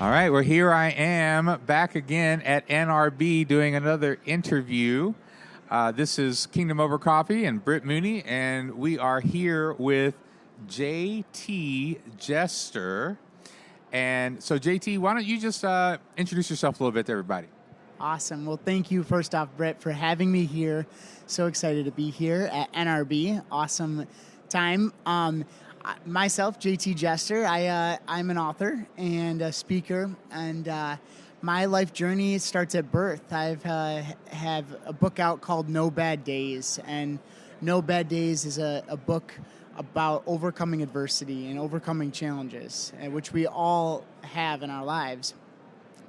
All right, well, here I am back again at NRB doing another interview. This is Kingdom Over Coffee and Britt Mooney, and we are here with JT Jester. And so, JT, why don't you just introduce yourself a little bit to everybody? Awesome. Well, thank you, first off, Britt, for having me here. So excited to be here at NRB. Awesome time. Myself, JT Jester, I'm an author and a speaker, and my life journey starts at birth. I've have a book out called No Bad Days, and No Bad Days is a book about overcoming adversity and overcoming challenges, which we all have in our lives.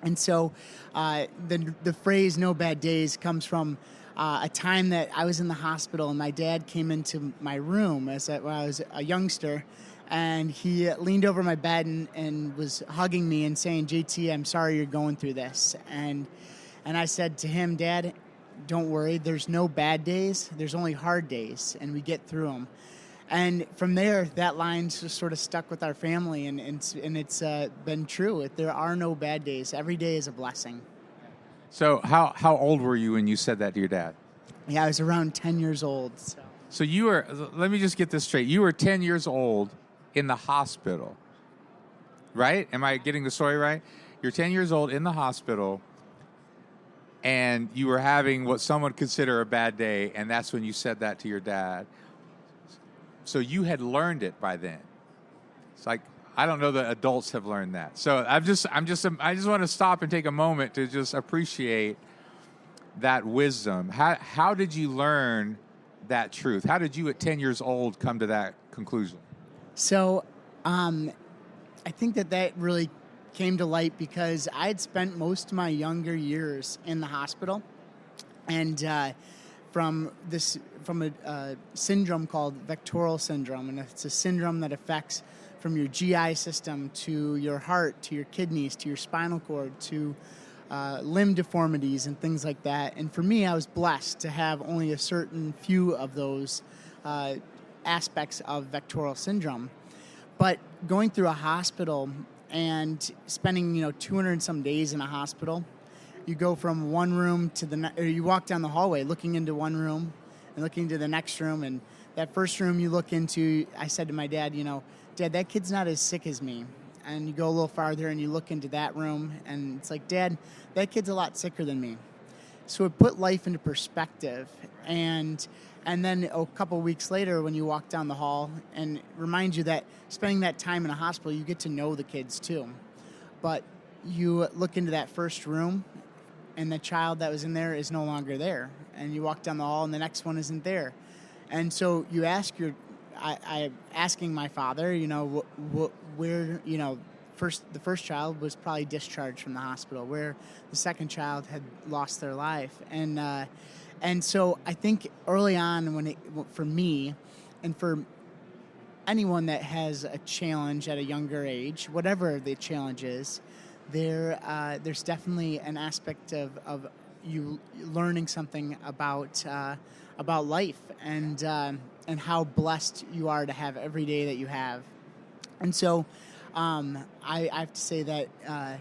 And so the phrase "no bad days" comes from a time that I was in the hospital, and my dad came into my room when I was a youngster, and he leaned over my bed and was hugging me and saying, "JT, I'm sorry you're going through this." And I said to him, "Dad, don't worry. There's no bad days. There's only hard days, and we get through them." And from there, that line just sort of stuck with our family, and it's been true. There are no bad days. Every day is a blessing. So how old were you when you said that to your dad? Yeah, I was around 10 years old. So you were, let me just get this straight. You were 10 years old in the hospital, right? Am I getting the story right? You're 10 years old in the hospital, and you were having what some would consider a bad day, and that's when you said that to your dad. So you had learned it by then. It's like, I don't know that adults have learned that. So I just want to stop and take a moment to just appreciate that wisdom. How did you learn that truth? How did you at 10 years old come to that conclusion? So I think that really came to light because I had spent most of my younger years in the hospital, and from a syndrome called Vectoral Syndrome, and it's a syndrome that affects from your GI system to your heart, to your kidneys, to your spinal cord, to limb deformities and things like that. And for me, I was blessed to have only a certain few of those aspects of Vectoral Syndrome. But going through a hospital and spending 200 and some days in a hospital, you go from one room to or you walk down the hallway looking into one room and looking to the next room. And that first room you look into, I said to my dad, "Dad, that kid's not as sick as me." And you go a little farther and you look into that room, and it's like, "Dad, that kid's a lot sicker than me." So it put life into perspective. And then a couple of weeks later, when you walk down the hall, and it reminds you that spending that time in a hospital, you get to know the kids too. But you look into that first room, and the child that was in there is no longer there. And you walk down the hall, and the next one isn't there. And so you ask I asking my father, where, the first child was probably discharged from the hospital, where the second child had lost their life. And so I think early on, for me, and for anyone that has a challenge at a younger age, whatever the challenge is, there's definitely an aspect of you learning something about life and how blessed you are to have every day that you have. And so I have to say that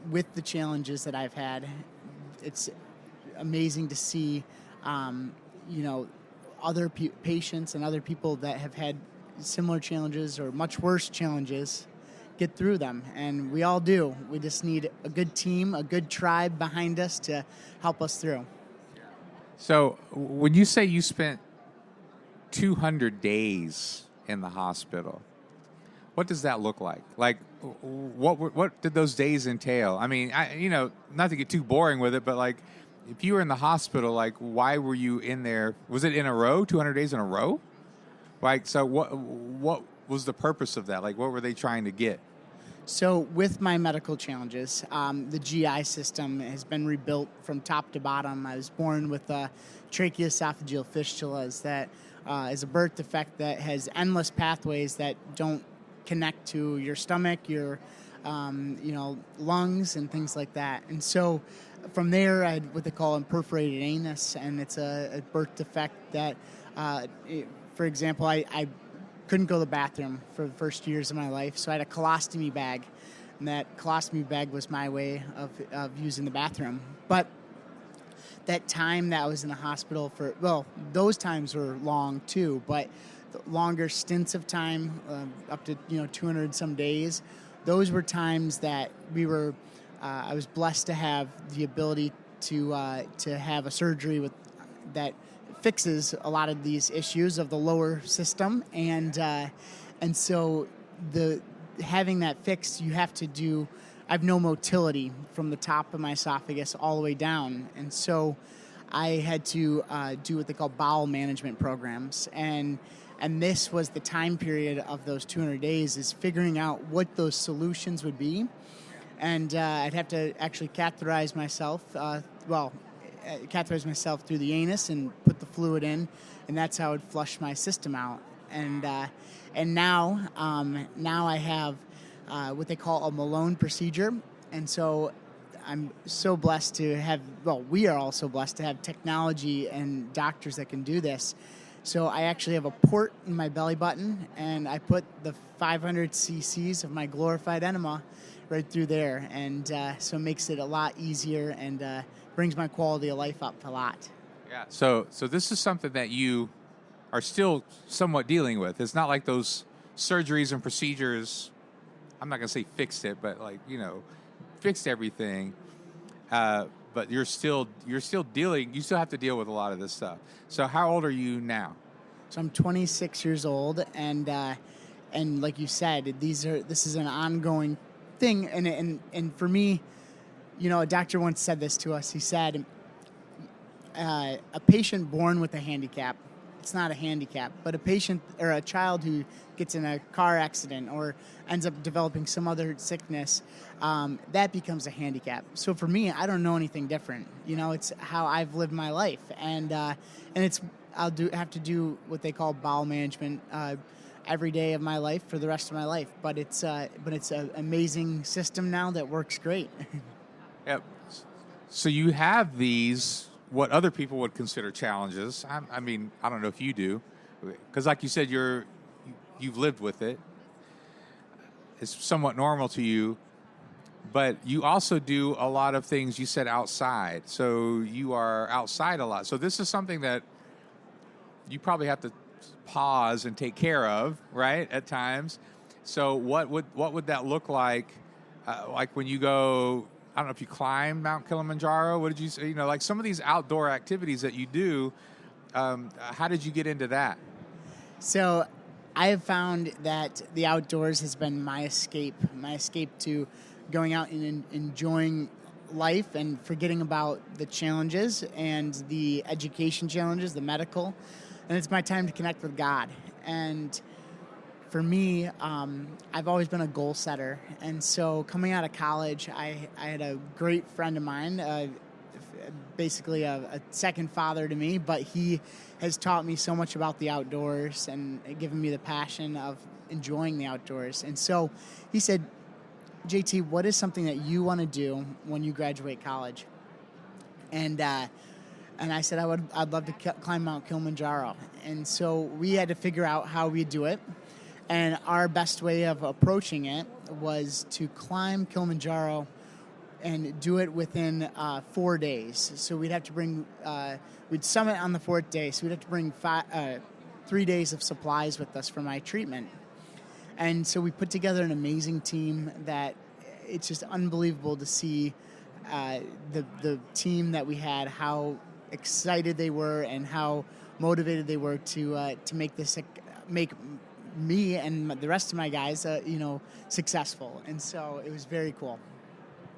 with the challenges that I've had, it's amazing to see other patients and other people that have had similar challenges or much worse challenges get through them, and we all do. We just need a good team, a good tribe behind us to help us through. So when you say you spent 200 days in the hospital, what does that look like? Like, what did those days entail? I mean, not to get too boring with it, but like, if you were in the hospital, like, why were you in there? Was it in a row, 200 days in a row? Like, so what was the purpose of that? Like, what were they trying to get? So with my medical challenges, the GI system has been rebuilt from top to bottom. I was born with tracheoesophageal fistulas that is a birth defect that has endless pathways that don't connect to your stomach, your lungs, and things like that. And so from there, I had what they call a perforated anus, and it's a birth defect that, for example, I couldn't go to the bathroom for the first years of my life, so I had a colostomy bag and that colostomy bag was my way of using the bathroom. But that time that I was in the hospital those times were long too, but the longer stints of time, up to 200 some days, those were times that I was blessed to have the ability to have a surgery that fixes a lot of these issues of the lower system, and so having that fixed, you have to do. I have no motility from the top of my esophagus all the way down, and so I had to do what they call bowel management programs, and this was the time period of those 200 days, is figuring out what those solutions would be, and I'd have to actually catheterize myself. Catheterize myself through the anus and put the fluid in, and that's how I'd flush my system out. And now I have what they call a Malone Procedure, and so I'm so blessed to have. Well, we are also blessed to have technology and doctors that can do this. So I actually have a port in my belly button, and I put the 500 cc's of my glorified enema right through there, and so it makes it a lot easier and brings my quality of life up a lot. Yeah. So this is something that you are still somewhat dealing with. It's not like those surgeries and procedures. I'm not going to say fixed it, but fixed everything. But you're still dealing. You still have to deal with a lot of this stuff. So how old are you now? So I'm 26 years old, and like you said, this is an ongoing thing. And for me, a doctor once said this to us. He said, a patient born with a handicap, it's not a handicap, but a patient or a child who gets in a car accident or ends up developing some other sickness, that becomes a handicap. So for me, I don't know anything different. It's how I've lived my life, and I'll have to do what they call bowel management every day of my life for the rest of my life. But it's an amazing system now that works great. Yep. So you have these, what other people would consider challenges. I mean, I don't know if you do, because like you said, you've lived with it. It's somewhat normal to you, but you also do a lot of things you said outside. So you are outside a lot. So this is something that you probably have to pause and take care of, right, at times. So what would that look like when you go? I don't know if you climb Mount Kilimanjaro. What did you say? Like some of these outdoor activities that you do, how did you get into that? So I have found that the outdoors has been my escape to going out and enjoying life and forgetting about the challenges and the education challenges, the medical. And it's my time to connect with God. And for me, I've always been a goal setter. And so coming out of college, I had a great friend of mine, basically a second father to me, but he has taught me so much about the outdoors and given me the passion of enjoying the outdoors. And so he said, JT, what is something that you want to do when you graduate college? And I said, I'd love to climb Mount Kilimanjaro. And so we had to figure out how we'd do it. And our best way of approaching it was to climb Kilimanjaro and do it within 4 days. So we'd have to bring, we'd summit on the fourth day, so we'd have to bring 3 days of supplies with us for my treatment. And so we put together an amazing team that it's just unbelievable to see the team that we had, how excited they were and how motivated they were to make me and the rest of my guys, successful. And so it was very cool.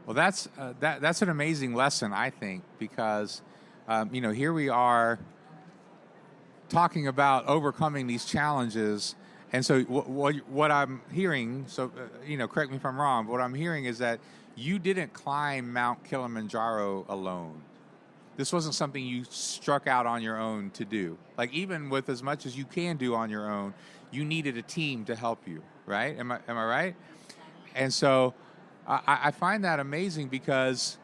Well, that's an amazing lesson, I think, because, here we are talking about overcoming these challenges. And so what I'm hearing, correct me if I'm wrong, but what I'm hearing is that you didn't climb Mount Kilimanjaro alone. This wasn't something you struck out on your own to do. Like, even with as much as you can do on your own, you needed a team to help you, right? Am I right? And so I find that amazing because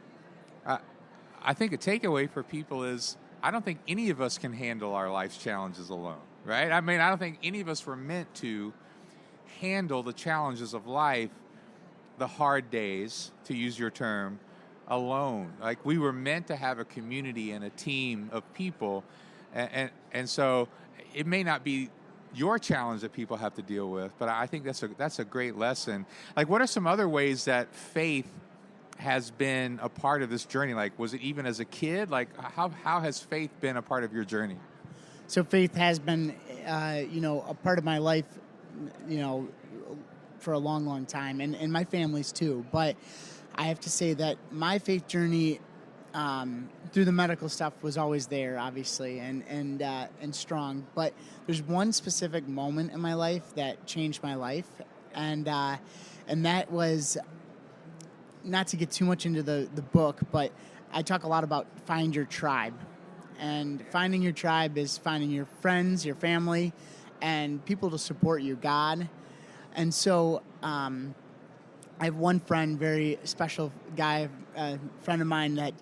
I think a takeaway for people is I don't think any of us can handle our life's challenges alone, right? I mean, I don't think any of us were meant to handle the challenges of life the hard days, to use your term, alone. Like, we were meant to have a community and a team of people, and so it may not be your challenge that people have to deal with, but I think that's a great lesson. Like, what are some other ways that faith has been a part of this journey? Like, was it even as a kid? Like, how has faith been a part of your journey? So faith has been, a part of my life, for a long, long time, and my family's too. But I have to say that my faith journey through the medical stuff was always there, obviously, and strong. But there's one specific moment in my life that changed my life, and that was, not to get too much into the book, but I talk a lot about find your tribe. And finding your tribe is finding your friends, your family, and people to support you, God. And so I have one friend, very special guy, a friend of mine, that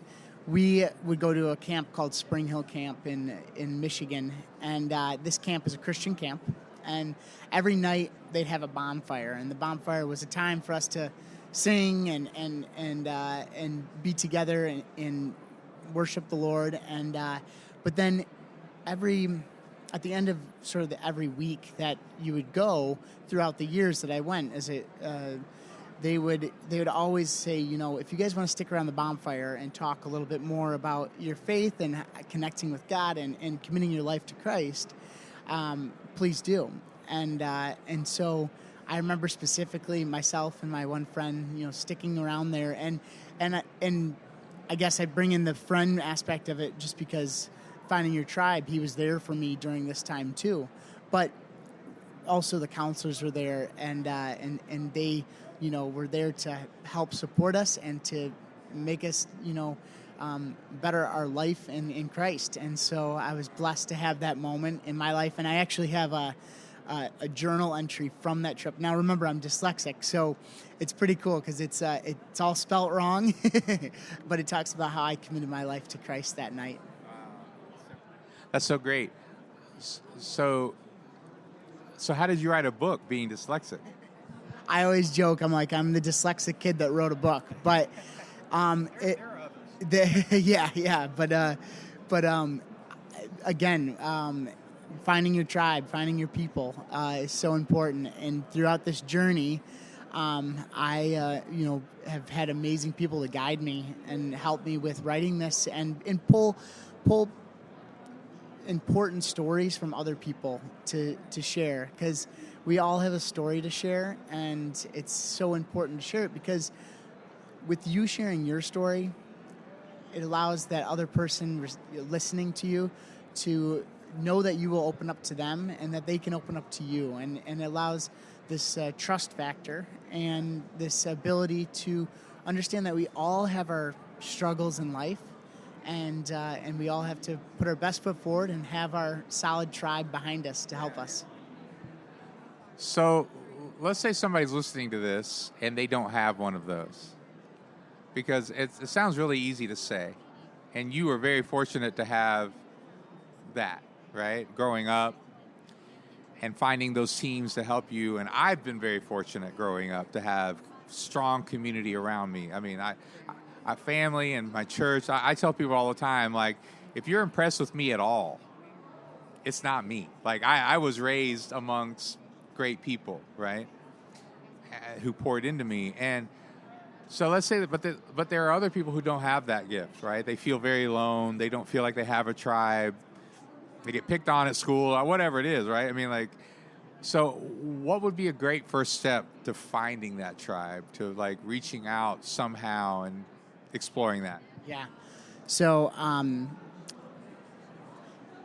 we would go to a camp called Spring Hill Camp in Michigan. And this camp is a Christian camp. And every night they'd have a bonfire. And the bonfire was a time for us to sing and be together and worship the Lord. And but then at the end of sort of every week that you would go throughout the years that I went, they would always say, if you guys want to stick around the bonfire and talk a little bit more about your faith and connecting with God and committing your life to Christ, please do. And so I remember specifically myself and my one friend, sticking around there, and I guess I bring in the friend aspect of it just because finding your tribe, he was there for me during this time too, but also the counselors were there, and they, were there to help support us and to make us, better our life in Christ. And so I was blessed to have that moment in my life, and I actually have a journal entry from that trip. Now, remember, I'm dyslexic, so it's pretty cool because it's all spelt wrong, but it talks about how I committed my life to Christ that night. That's so great. So how did you write a book being dyslexic? I always joke, I'm the dyslexic kid that wrote a book, but again, finding your tribe, finding your people is so important. And throughout this journey, I have had amazing people to guide me and help me with writing this and pull important stories from other people to share, because we all have a story to share, and it's so important to share it because with you sharing your story, it allows that other person listening to you to know that you will open up to them and that they can open up to you, and it allows this trust factor and this ability to understand that we all have our struggles in life, and we all have to put our best foot forward and have our solid tribe behind us to help us. So let's say somebody's listening to this and they don't have one of those, because it sounds really easy to say, and you were very fortunate to have that, right? Growing up and finding those teams to help you. And I've been very fortunate growing up to have strong community around me. I mean, my family and my church, I tell people all the time, like, if you're impressed with me at all, it's not me. Like, I was raised amongst great people, right, who poured into me. And so let's say that, but there are other people who don't have that gift, right? They feel very alone. They don't feel like they have a tribe. They get picked on at school or whatever it is, right? I mean, like, so what would be a great first step to finding that tribe, to like reaching out somehow and exploring that? Yeah. So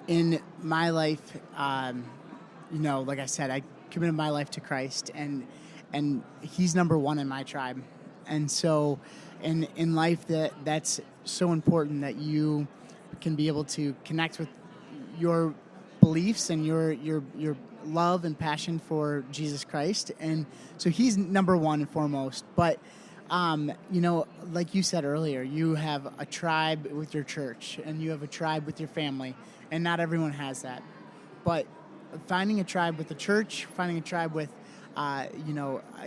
in my life, like I said, I committed my life to Christ, and he's number one in my tribe. And so in life, that's so important that you can be able to connect with your beliefs and your love and passion for Jesus Christ. And so he's number one and foremost. But, like you said earlier, you have a tribe with your church and you have a tribe with your family, and not everyone has that. But finding a tribe with the church, finding a tribe with a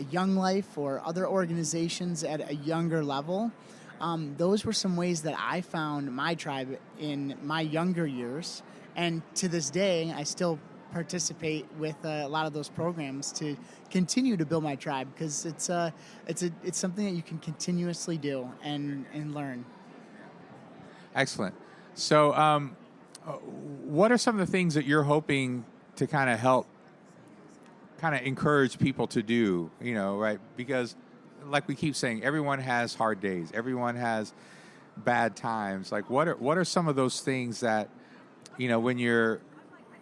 Young Life or other organizations at a younger level. Those were some ways that I found my tribe in my younger years, and to this day, I still participate with a lot of those programs to continue to build my tribe, because it's something that you can continuously do and learn. Excellent. So, what are some of the things that you're hoping to kind of help, kind of encourage people to do? Right? Because, like we keep saying, everyone has hard days. Everyone has bad times. Like, what are some of those things that,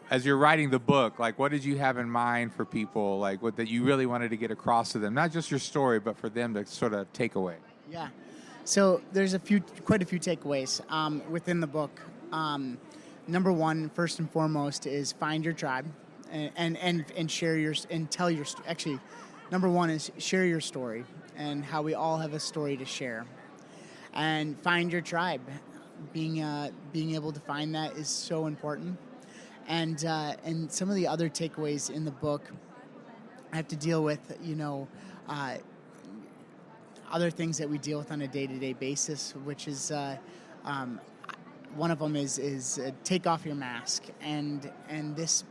as you're writing the book, like, what did you have in mind for people, like, what that you really wanted to get across to them? Not just your story, but for them to sort of take away. Yeah. So there's quite a few takeaways within the book. Number one, first and foremost, is find your tribe and share and tell your. Actually, number one is share your story and how we all have a story to share, and find your tribe. Being able to find that is so important. And some of the other takeaways in the book have to deal with, other things that we deal with on a day-to-day basis, which is one of them is take off your mask. And this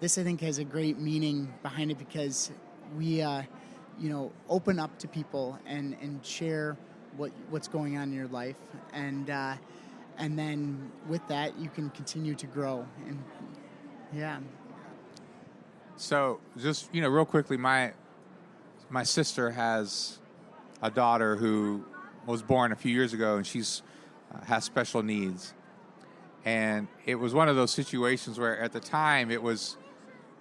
I think has a great meaning behind it, because we open up to people and share what's going on in your life, and then with that, you can continue to grow. And yeah. So just, real quickly, my sister has a daughter who was born a few years ago, and she's has special needs. And it was one of those situations where at the time it was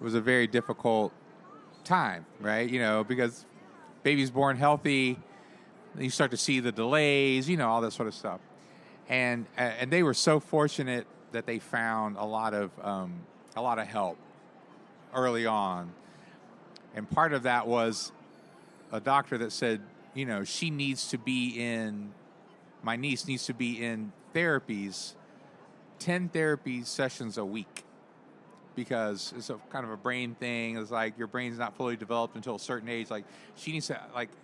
a very difficult time, right? Because baby's born healthy, you start to see the delays, all that sort of stuff. And they were so fortunate that they found a lot of help early on. And part of that was a doctor that said, she needs to be my niece needs to be in therapies, 10 therapy sessions a week, because it's a kind of a brain thing. It's like your brain's not fully developed until a certain age. Like, she needs to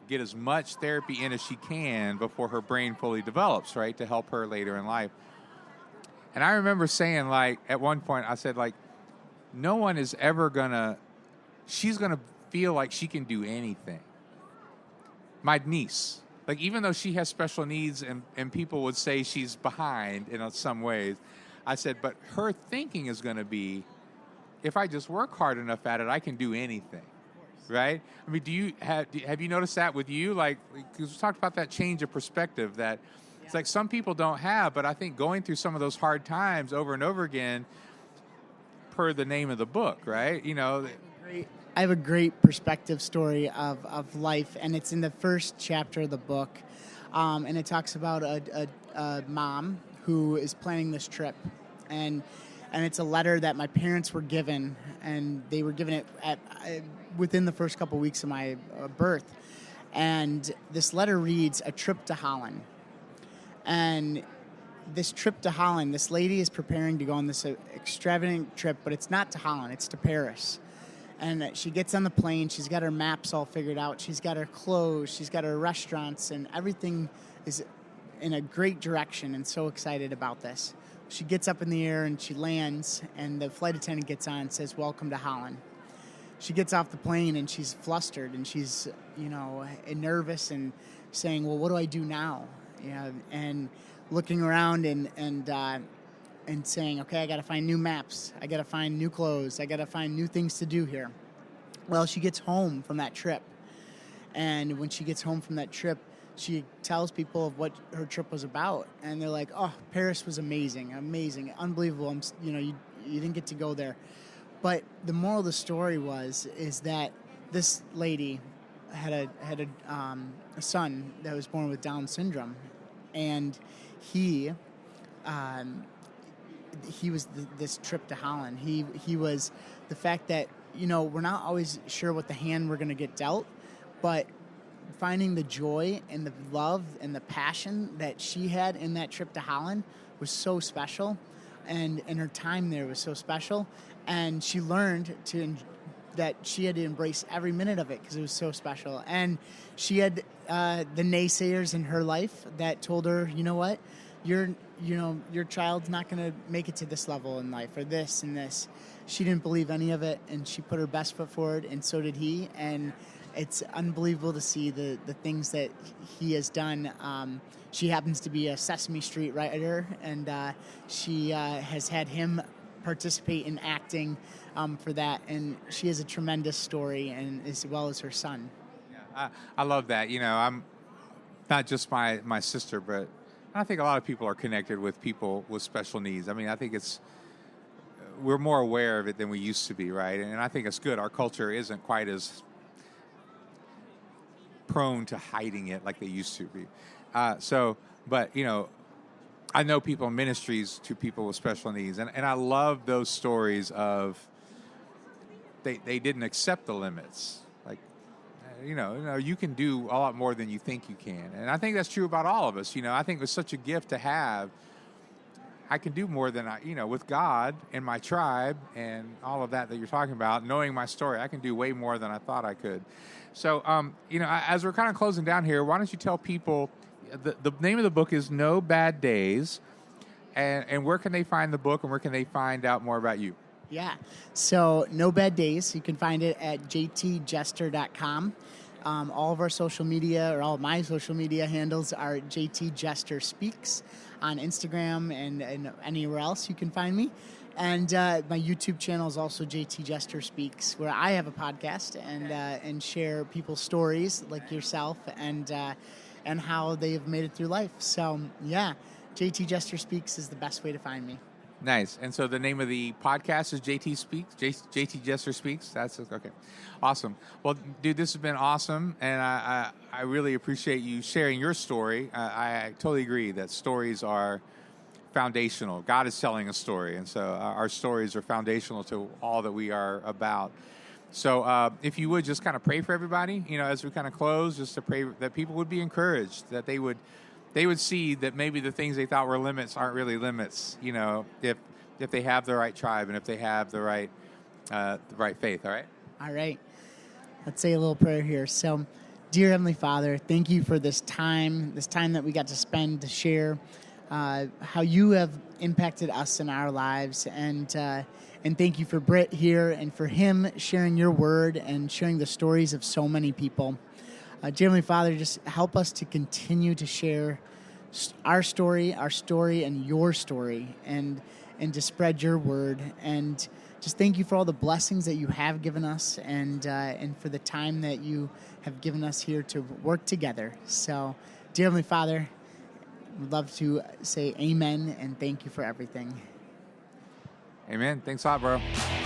get as much therapy in as she can before her brain fully develops, right, to help her later in life. And I remember saying, at one point, I said, no one is ever she's gonna feel like she can do anything. My niece, even though she has special needs and people would say she's behind in some ways, I said, but her thinking is going to be, if I just work hard enough at it, I can do anything, right? I mean, have you noticed that with you? Because we talked about that change of perspective that it's like some people don't have, but I think going through some of those hard times over and over again, per the name of the book, right? I have a great perspective story of life, and it's in the first chapter of the book, and it talks about a mom who is planning this trip, and it's a letter that my parents were given, and they were given it within the first couple weeks of my birth, and this letter reads, "A trip to Holland," and this trip to Holland, this lady is preparing to go on this extravagant trip, but it's not to Holland, it's to Paris. And she gets on the plane, she's got her maps all figured out, she's got her clothes, she's got her restaurants, and everything is in a great direction, and so excited about this. She gets up in the air and she lands, and the flight attendant gets on and says, "Welcome to Holland." She gets off the plane and she's flustered and she's, nervous and saying, "Well, what do I do now?" And looking around and saying, "Okay, I got to find new maps. I got to find new clothes. I got to find new things to do here." Well, she gets home from that trip. And when she gets home from that trip, she tells people of what her trip was about. And they're like, "Oh, Paris was amazing, unbelievable. You didn't get to go there." But the moral of the story is that this lady had a son that was born with Down syndrome. And he was this trip to Holland. He was the fact that, we're not always sure what the hand we're going to get dealt, but finding the joy and the love and the passion that she had in that trip to Holland was so special, and her time there was so special, and she learned that she had to embrace every minute of it because it was so special. And she had the naysayers in her life that told her, you know what, your child's not going to make it to this level in life, or this and this. She didn't believe any of it, and she put her best foot forward, and so did he. And it's unbelievable to see the things that he has done. She happens to be a Sesame Street writer, and she has had him participate in acting for that. And she has a tremendous story, and as well as her son. Yeah, I love that. I'm not just my sister, but I think a lot of people are connected with people with special needs. I mean, I think we're more aware of it than we used to be, right? And I think it's good. Our culture isn't quite as prone to hiding it like they used to be. But I know people in ministries to people with special needs, and I love those stories of they didn't accept the limits. Like, you can do a lot more than you think you can, and I think that's true about all of us. I think it's such a gift to have. I can do more than with God and my tribe and all of that you're talking about. Knowing my story, I can do way more than I thought I could. So, as we're kind of closing down here, why don't you tell people the name of the book is No Bad Days, and where can they find the book, and where can they find out more about you? Yeah. So No Bad Days, you can find it at jtjester.com. All of our social media, or all of my social media handles, are JT Jester Speaks on Instagram and anywhere else you can find me. And my YouTube channel is also JT Jester Speaks, where I have a podcast and share people's stories like yourself and how they have made it through life. So, yeah, JT Jester Speaks is the best way to find me. Nice. And so the name of the podcast is JT Speaks, JT Jester Speaks. That's okay. Awesome. Well, dude, this has been awesome, and I really appreciate you sharing your story. I totally agree that stories are foundational. God is telling a story, and so our stories are foundational to all that we are about. So if you would just kind of pray for everybody, as we kind of close, just to pray that people would be encouraged, that they would see that maybe the things they thought were limits aren't really limits, if they have the right tribe and if they have the right faith. All right? All right. Let's say a little prayer here. So, dear Heavenly Father, thank you for this time that we got to spend to share how you have impacted us in our lives. And thank you for Britt here and for him sharing your word and sharing the stories of so many people. Dear Heavenly Father, just help us to continue to share our story, and your story, and to spread your word. And just thank you for all the blessings that you have given us, and for the time that you have given us here to work together. So, dear Heavenly Father, we'd love to say amen and thank you for everything. Amen. Thanks a lot, bro.